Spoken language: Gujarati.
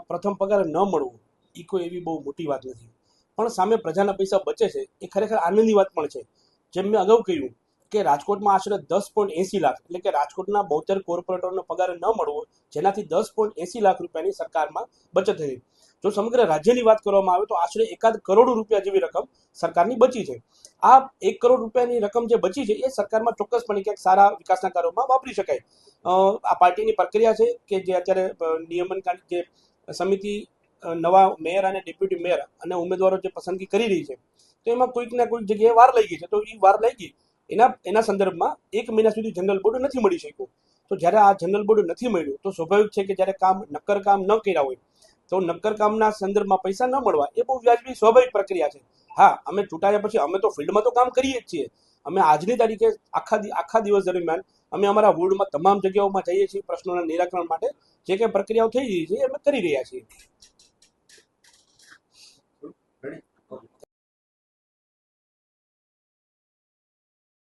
પ્રથમ પગાર ન મળવો એ કોઈ એવી બહુ મોટી વાત નથી, પણ સામે પ્રજાના પૈસા બચે છે એ ખરેખર આનંદની વાત પણ છે. જેમ મેં અગાઉ કહ્યું કે રાજકોટમાં આશરે 10.80 લાખ, એટલે કે રાજકોટના 72 કોર્પોરેટરનો પગાર ન મળવો, જેનાથી 10.80 લાખ રૂપિયાની સરકારમાં બચત થઈ. જો સમગ્ર રાજ્યની વાત કરવામાં આવે તો આશરે 1,000 કરોડ રૂપિયા જેવી રકમ સરકારની બચી છે. આ 1 કરોડ રૂપિયાની રકમ જે બચી છે એ સરકારમાં ચોક્કસપણે ક્યાંક સારા વિકાસના કાર્યોમાં વાપરી શકાય. આ પાર્ટીની પ્રક્રિયા છે કે જે અત્યારે નિયમનકારી જે સમિતિ નવા મેયર અને ડેપ્યુટી મેયર અને ઉમેદવારો જે પસંદગી કરી રહી છે, તો એમાં કોઈક ના કોઈક જગ્યાએ વાર લઈ ગઈ છે. તો એ વાર લઈ ગઈ એના સંદર્ભમાં 1 મહિના સુધી જનરલ બોર્ડ નથી મળી શક્યું. તો જ્યારે આ જનરલ બોર્ડ નથી મળ્યું તો સ્વાભાવિક છે કે જ્યારે નક્કર કામ ન કર્યા હોય તો નક્કર કામના સંદર્ભમાં પૈસા ન મળવા એ બહુ વ્યાજબી સ્વાભાવિક પ્રક્રિયા છે. હા, અમે ચૂંટાયા પછી અમે તો ફિલ્ડમાં તો કામ કરીએ જ છીએ. અમે આજની તારીખે આખા દિવસ દરમિયાન અમે અમારા વોર્ડમાં તમામ જગ્યાઓમાં જઈએ છીએ પ્રશ્નોના નિરાકરણ માટે. જે કંઈ પ્રક્રિયાઓ થઈ રહી છે એ અમે કરી રહ્યા છીએ.